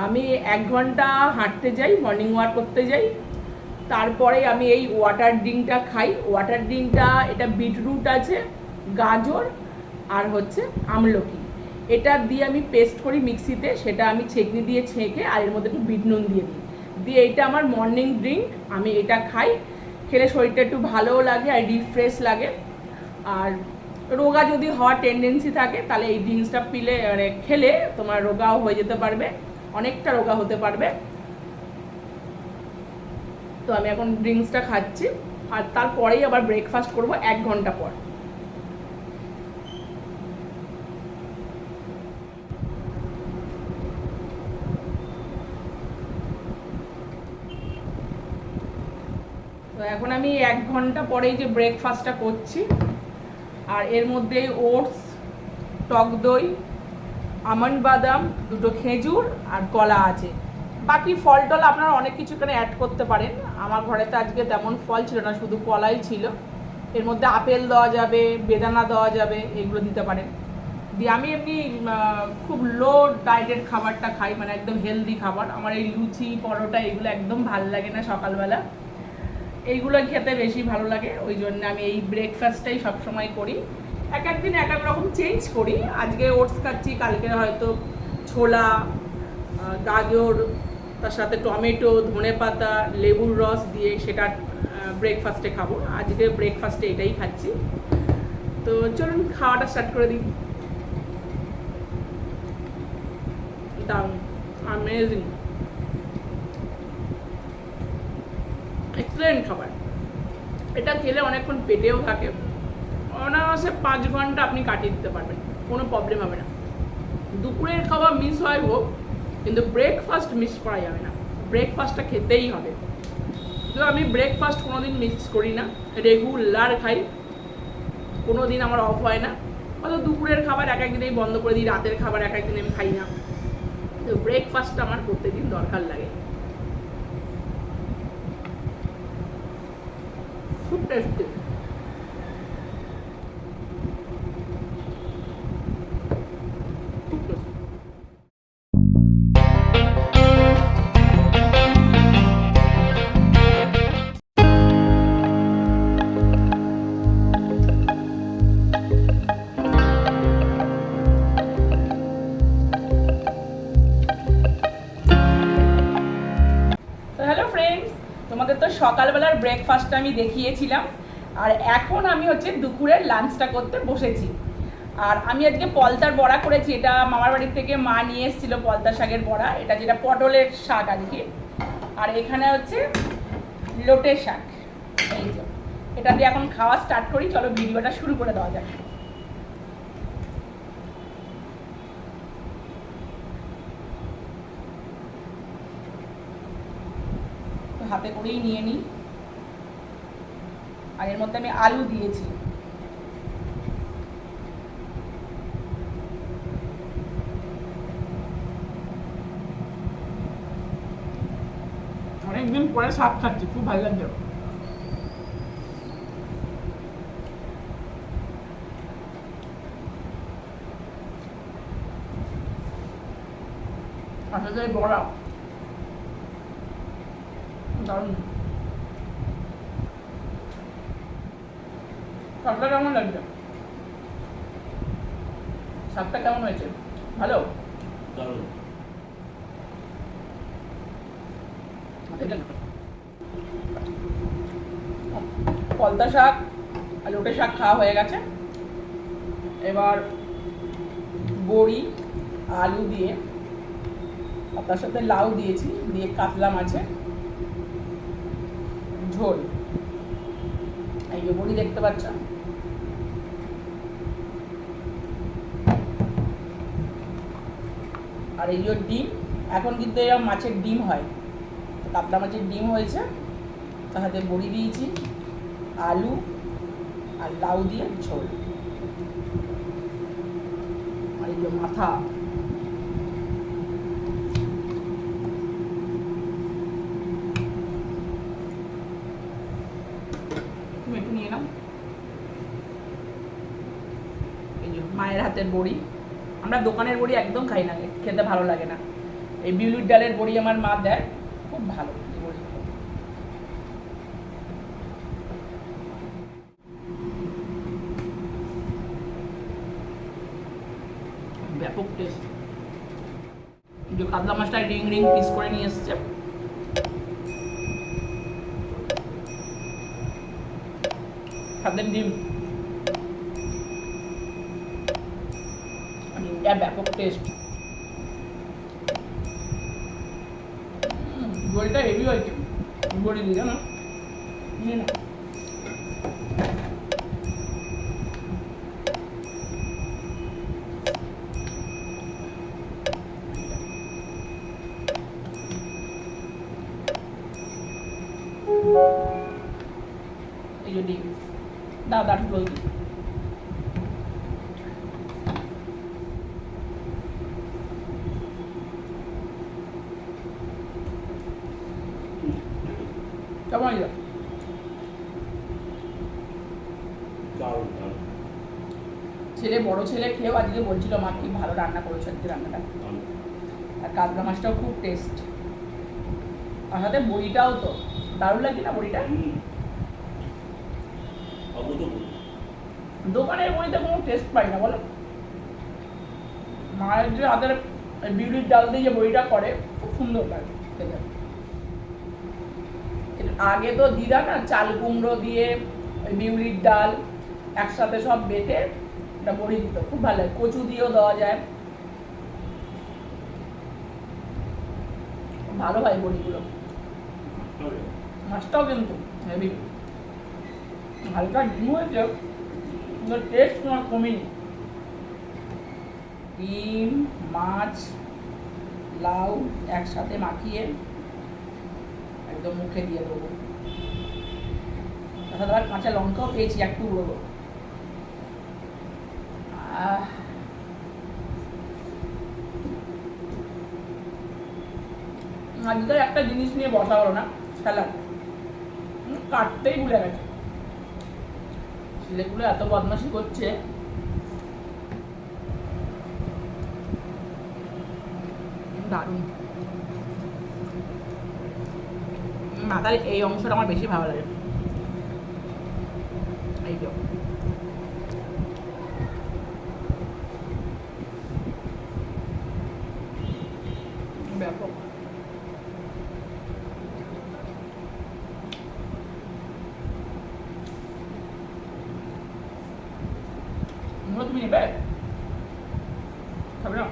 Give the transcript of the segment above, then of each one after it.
আমি 1 ঘন্টা হাঁটতে যাই, মর্নিং ওয়াক করতে যাই, তারপরে আমি এই ওয়াটার ড্রিঙ্কটা খাই। ওয়াটার ড্রিঙ্কটা এটা বিটরুট আছে, গাজর আর হচ্ছে আমলকি, এটা দিয়ে আমি পেস্ট করি মিক্সিতে, সেটা আমি ছেঁকনি দিয়ে ছেঁকে আর এর মধ্যে একটু বিট নুন দিয়ে দিই, দিয়ে এটা আমার মর্নিং ড্রিঙ্ক। আমি এটা খাই, খেলে শরীরটা একটু ভালোও লাগে আর রিফ্রেশ লাগে। আর রোগা যদি হওয়ার টেন্ডেন্সি থাকে তাহলে এই ড্রিঙ্কসটা পিলে মানে খেলে তোমার রোগাও হয়ে যেতে পারবে, অনেকটা রোগা হতে পারবে। তো আমি এখন ড্রিঙ্কসটা খাচ্ছি আর তারপরেই আবার ব্রেকফাস্ট করব 1 ঘন্টা পর। তো এখন আমি 1 ঘন্টা পরেই যে ব্রেকফাস্টটা করছি, আর এর মধ্যে ওটস, টক দই, আমন্ড বাদাম, 2টো খেজুর আর কলা আছে। বাকি ফল টল আপনারা অনেক কিছু এখানে অ্যাড করতে পারেন। আমার ঘরেতে আজকে তেমন ফল ছিল না, শুধু কলাই ছিল। এর মধ্যে আপেল দেওয়া যাবে, বেদানা দেওয়া যাবে, এগুলো দিতে পারেন। দিয়ে আমি এমনি খুব লো ডায়েটের খাবারটা খাই, মানে একদম হেলদি খাবার। আমার এই লুচি পরোটা এগুলো একদম ভালো লাগে না সকালবেলা, এইগুলো খেতে বেশি ভালো লাগে। ওই জন্য আমি এই ব্রেকফাস্টটাই সবসময় করি। এক একদিন এক এক রকম চেঞ্জ করি। আজকে ওটস খাচ্ছি, কালকে হয়তো ছোলা, গাজর, তার সাথে টমেটো, ধনেপাতা, লেবুর রস দিয়ে সেটা ব্রেকফাস্টে খাবো। আজকে ব্রেকফাস্টে এটাই খাচ্ছি। তো চলুন খাওয়াটা স্টার্ট করে দিই। দারুণ, অ্যামেজিং, এক্সেলেন্ট খাবার। এটা খেলে অনেকক্ষণ পেটেও থাকে, অনায়াসে 5 ঘন্টা আপনি কাটিয়ে দিতে পারবেন, কোনো প্রবলেম হবে না। দুপুরের খাওয়া মিস হয় হোক, কিন্তু ব্রেকফাস্ট মিস করা যাবে না, ব্রেকফাস্টটা খেতেই হবে। তো আমি ব্রেকফাস্ট কোনো দিন মিস করি না, রেগুলার খাই, কোনো দিন আমার অফ হয় না। হয়তো দুপুরের খাবার এক একদিনেই বন্ধ করে দিই, রাতের খাবার এক একদিন আমি খাই না, তো ব্রেকফাস্টটা আমার প্রত্যেকদিন দরকার লাগে। খুব টেস্টি। খুব টেস্টি। তো হ্যালো ফ্রেন্ডস, তোমাদের তো সকালবেলার ব্রেকফাস্টটা আমি দেখিয়েছিলাম, আর এখন আমি হচ্ছে দুপুরের লাঞ্চটা করতে বসেছি। আর আমি আজকে পলতার বড়া করেছি, এটা মামার বাড়ির থেকে মা নিয়ে এসেছিলো পলতা শাকের বড়া, এটা যেটা পটলের শাক আর কি। আর এখানে হচ্ছে লোটে শাক, এই যে এটা দিয়ে এখন খাওয়া স্টার্ট করি। চলো ভিডিওটা শুরু করে দেওয়া যাক। হাতে করেই নিয়ে নিই, আর এর মধ্যে আমি আলু দিয়েছি। অনেকদিন পরে শাক খাচ্ছি, খুব ভালো লাগছে। আসলে বড়া দারুণ। শাকটা কেমন লাগছে? শাকটা কেমন হয়েছে? ভালো? দারুণ। পলতা শাক আর লোটে শাক খাওয়া হয়ে গেছে। এবার বড়ি আলু দিয়ে, আর তার সাথে লাউ দিয়েছি, দিয়ে কাতলা মাছের ঝোল। এই যে বড়ি দেখতে পাচ্ছ, আর এই যে ডিম। এখন কিন্তু এরকম মাছের ডিম হয়, কাতলা মাছের ডিম হয়েছে, তার সাথে বড়ি দিয়েছি, আলু আর লাউ দিয়ে ঝোল। আর এই যে মাথা, তুমি একটু নিয়ে নাও। এই যে মায়ের হাতের বড়ি, আমরা দোকানের বড়ি একদম খাই না, খেতে ভালো লাগে না। এই বিউলির ডালের বড়ি আমার মা দেয়, খুব ভালো এই বড়ি। ব্যাপক টেস্ট। যে কাতলা মাছটা রিং রিং পিস করে নিয়ে এসছে, সাথে ডিম, ডিমটা ব্যাপক টেস্ট। বড়িটা হেভি হয়েছে, বড়ি দিয়ে না নিয়ে না। এই যে ডিম দাদা ঢুকলো কেমন হয়ে ছেলে, বড় ছেলে খেয়েও আজকে বলছিল মা কি ভালো রান্না করেছো আজকে রান্নাটা। আর কাতলা মাছটাও খুব টেস্ট, আর সাথে বড়িটাও তো দারুণ লাগছে না বড়িটা। দোকানের বড়িতে কোনো টেস্ট পাই না বলো। মায়ের যে হাতের বিউলির ডাল দিয়ে যে বড়িটা করে খুব সুন্দর লাগে খেতে। আগে তো দিদা না চাল কুমড়ো দিয়ে বিউলির ডাল একসাথে সব বেটে একটা বড়ি দিত, খুব ভালো লাগে। কচু দিয়েও দেওয়া যায়, ভালো হয় বড়িগুলো। মাছটাও কিন্তু হেভি, হালকা ডিম হয়েছে, টেস্ট তোমার কমেনি। ডিম, মাছ, লাউ একসাথে মাখিয়ে একদম মুখে দিয়ে দেবো। তাছাড়া আবার কাঁচা লঙ্কাও পেয়েছি একটু দেবো। আজকে একটা জিনিস নিয়ে বসা হলো না, স্যালাড কাটতেই ভুলে গেছে। ছেলেগুলো এত বদমাশি করছে, দারুণ। মাথার এই অংশটা আমার বেশি ভালো লাগে, এই তো ব্যাপক। তুমি নেবে খাবে না?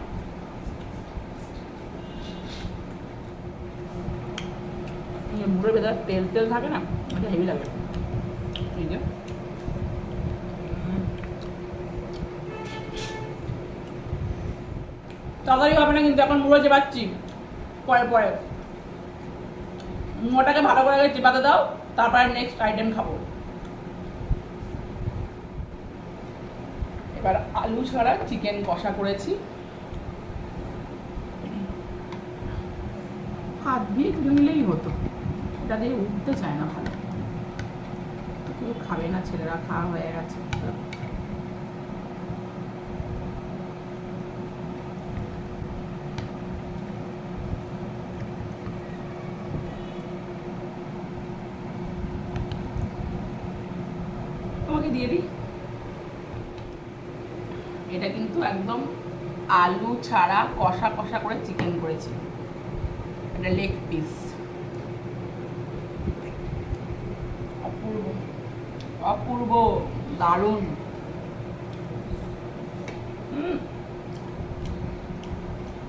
মুড়ের ভেতরে তেল তেল থাকে না, এটা হেভি লাগে। এই যে তাড়াতাড়ি হবে না কিন্তু, এখন মুড়ো চেপাচ্ছি, পরে পরে মুড়োটাকে ভালো করে চেপাতে দাও, তারপরে নেক্সট আইটেম খাবো। এবার আলু ছাড়া চিকেন কষা করেছি, হাত দিয়ে তুলে নিলেই হতো, এটা দিয়ে উঠতে চায় না ভালো, কেউ খাবে না, ছেলেরা খাওয়া হয়ে গেছে। তোমাকে দিয়ে দিই, এটা কিন্তু একদম আলু ছাড়া কষা কষা করে চিকেন করেছি, এটা লেগ পিস। অপূর্ব অপূর্ব, দারুণ।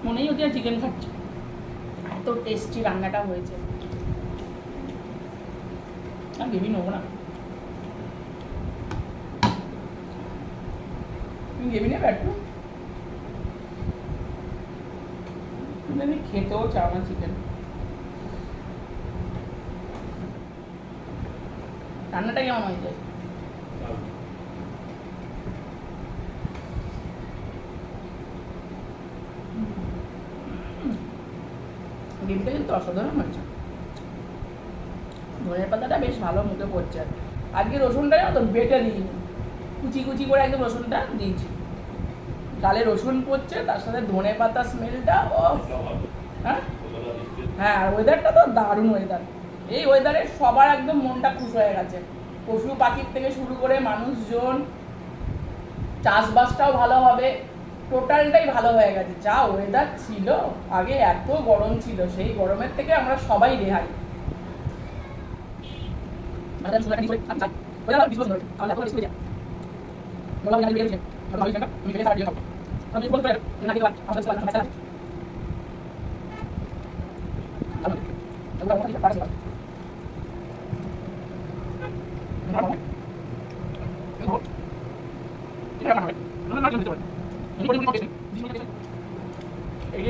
মনেই হচ্ছে চিকেন খাচ্ছি, এত টেস্টি রান্নাটা হয়েছে। আর বেবি নেবো না, তুমি বেবি নেবে একটু? তুমি খেতেও চাও না চিকেন। রান্নাটা কেমন হয়েছে? ডিমটা কিন্তু অসাধারণ হয়েছে, ধনের পাতাটা বেশ ভালো মুখে পড়ছে। আজকে রসুনটা না তো বেটে দিইনি, কুচি কুচি করে একদম রসুনটা দিয়েছি। গালে রসুন পড়ছে, তার সাথে ধনে পাতা স্মেলটা, ও হ্যাঁ হ্যাঁ, আর ওয়েদারটা তো দারুণ ওয়েদার। এই ওয়েদারে সবার একদম মনটা খুশ হয়ে গেছে, পশু পাখির থেকে শুরু করে মানুষজন, চাষবাসটাও ভালো হবে, টোটালটাই ভালো হয়ে গেছে। যা ওয়েদার ছিল, আগে এত গরম ছিল, সেই গরমের থেকে আমরা সবাই রেহাই।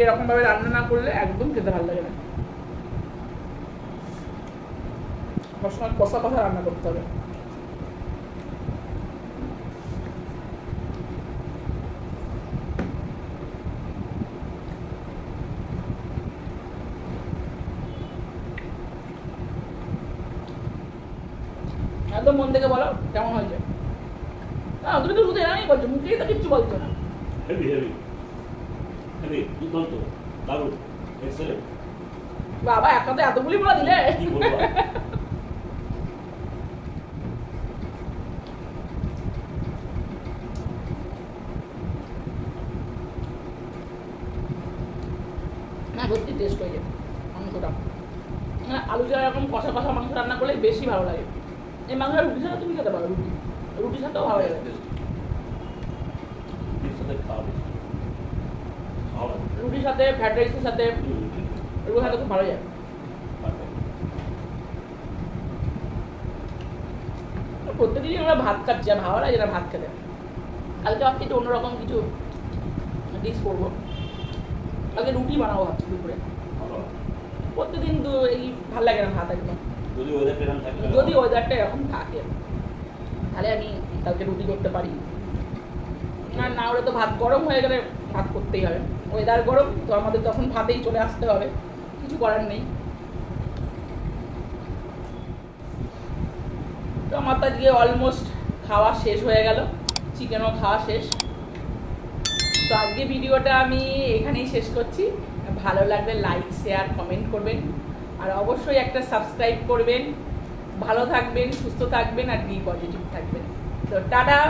এরকম ভাবে রান্না না করলে একদম খেতে ভালো লাগে না, সবসময় কষা কষা রান্না করতে হবে। একদম মন থেকে বলো কেমন হয়েছে। তুমি তো শুধু এরাই বলছো, মুখেই তো কিচ্ছু বলছো না। হেভি হেভি হেভি দুর্দান্ত দারুণ এক্সেলেন্ট। বাবা একসাথে এতগুলি বলে দিলে, কি বলবো না সত্যি টেস্ট হয়ে যায় মাংসটা। হ্যাঁ, আলু ছাড়া এরকম কষা কষা মাংস রান্না করলে বেশি ভালো লাগে। এই মাংসটা রুটির সাথে তুমি খেতে পারো, রুটির সাথেও ভালো লাগে। রুটির সাথে, ফ্রাইড রাইসের সাথে, এগুলোর সাথে খুব ভালো যায়। প্রত্যেকদিনই আমরা ভাত খাচ্ছি, আর ভালো লাগে না ভাত খেতে। কালকে ভাবছি একটু অন্যরকম কিছু ডিশ করবো, কালকে রুটি বানাবো ভাবছি দুপুরে। প্রত্যেকদিন তো এই ভালো লাগে না ভাত একদম। যদি ওয়েদারটা এরকম থাকে তাহলে আমি কালকে রুটি করতে পারি, আর না হলে তো ভাত গরম হয়ে গেলে ভাত করতেই হবে। ওয়েদার গরম তো আমাদের তখন ভাতেই চলে আসতে হবে, কিছু করার নেই। তো আমার তো আজকে অলমোস্ট খাওয়া শেষ হয়ে গেল, চিকেনও খাওয়া শেষ। তো আজকে ভিডিওটা আমি এখানেই শেষ করছি। ভালো লাগলে লাইক, শেয়ার, কমেন্ট করবেন, আর অবশ্যই একটা সাবস্ক্রাইব করবেন। ভালো থাকবেন, সুস্থ থাকবেন, আর বি পজিটিভ থাকবেন। তো টাটা।